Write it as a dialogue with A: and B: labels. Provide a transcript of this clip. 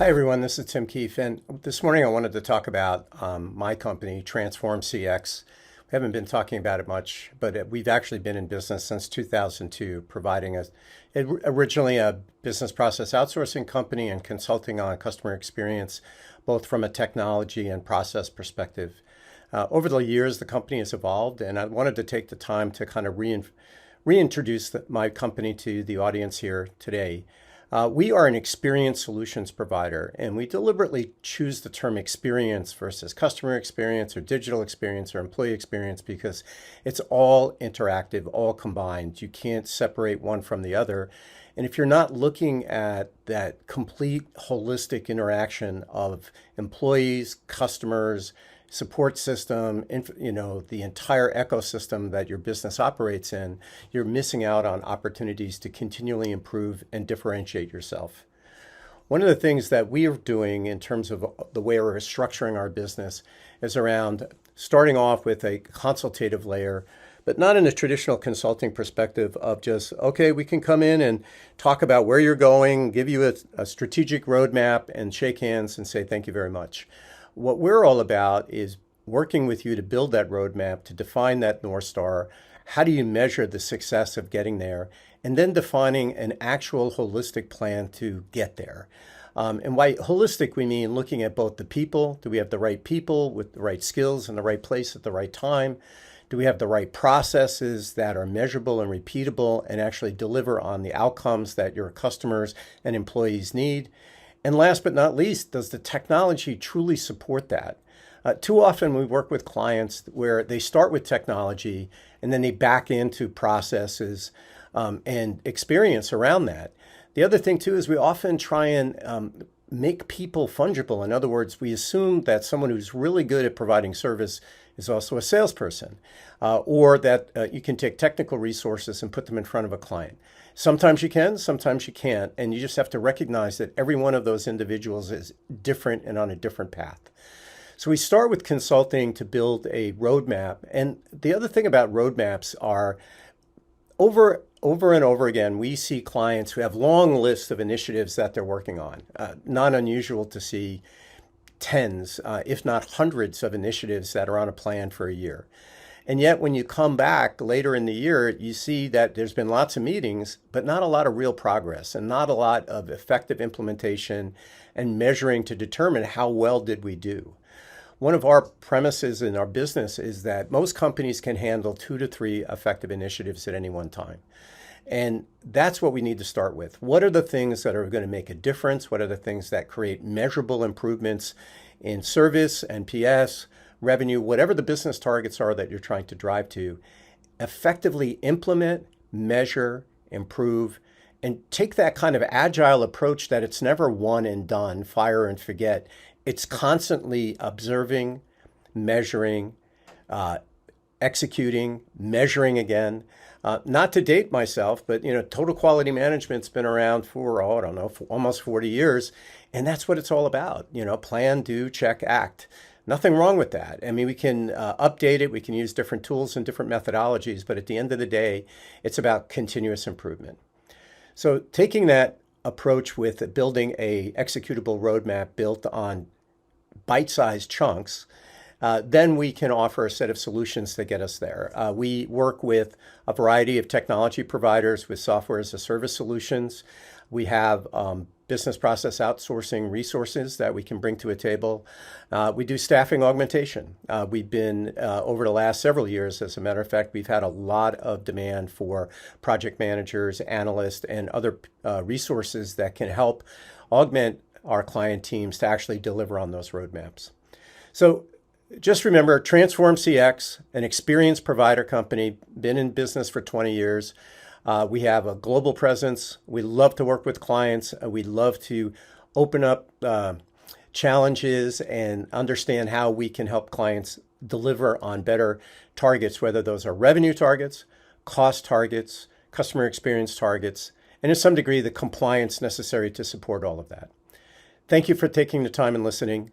A: Hi, everyone. This is Tim Keefe. And this morning I wanted to talk about my company, Transform CX. We haven't been talking about it much, but we've actually been in business since 2002, providing originally a business process outsourcing company and consulting on customer experience, both from a technology and process perspective. Over the years, the company has evolved, and I wanted to take the time to kind of reintroduce my company to the audience here today. We are an experience solutions provider, and we deliberately choose the term experience versus customer experience or digital experience or employee experience because it's all interactive, all combined. You can't separate one from the other. And if you're not looking at that complete holistic interaction of employees, customers, support system, the entire ecosystem that your business operates in, you're missing out on opportunities to continually improve and differentiate yourself. One of the things that we are doing in terms of the way we're structuring our business is around starting off with a consultative layer, but not in a traditional consulting perspective of just, okay, we can come in and talk about where you're going, give you a strategic roadmap and shake hands and say, thank you very much. What we're all about is working with you to build that roadmap, to define that North Star. How do you measure the success of getting there? And then defining an actual holistic plan to get there. And by holistic, we mean looking at both the people. Do we have the right people with the right skills in the right place at the right time? Do we have the right processes that are measurable and repeatable and actually deliver on the outcomes that your customers and employees need? And last but not least, does the technology truly support that? Too often we work with clients where they start with technology and then they back into processes and experience around that. The other thing too is we often try and make people fungible. In other words, we assume that someone who's really good at providing service is also a salesperson, or that you can take technical resources and put them in front of a client. Sometimes you can, sometimes you can't, and you just have to recognize that every one of those individuals is different and on a different path. So we start with consulting to build a roadmap, and the other thing about roadmaps are over and over again, we see clients who have long lists of initiatives that they're working on. Not unusual to see tens, if not hundreds of initiatives that are on a plan for a year. And yet when you come back later in the year, you see that there's been lots of meetings, but not a lot of real progress and not a lot of effective implementation and measuring to determine how well did we do. One of our premises in our business is that most companies can handle 2 to 3 effective initiatives at any one time. And that's what we need to start with. What are the things that are going to make a difference? What are the things that create measurable improvements in service, NPS, revenue, whatever the business targets are that you're trying to drive to? Effectively implement, measure, improve, and take that kind of agile approach that it's never one and done, fire and forget. It's constantly observing, measuring, executing, measuring again. Not to date myself, but total quality management's been around for, for almost 40 years, and that's what it's all about. Plan, do, check, act. Nothing wrong with that. I mean, we can update it, we can use different tools and different methodologies, but at the end of the day, it's about continuous improvement. So taking that approach with building a executable roadmap built on bite-sized chunks, then we can offer a set of solutions to get us there. We work with a variety of technology providers with software as a service solutions. We have business process outsourcing resources that we can bring to a table. We do staffing augmentation. We've been, over the last several years, as a matter of fact, we've had a lot of demand for project managers, analysts, and other resources that can help augment our client teams to actually deliver on those roadmaps. So just remember, Transform CX, an experienced provider company, been in business for 20 years. We have a global presence. We love to work with clients. We love to open up challenges and understand how we can help clients deliver on better targets, whether those are revenue targets, cost targets, customer experience targets, and to some degree, the compliance necessary to support all of that. Thank you for taking the time and listening.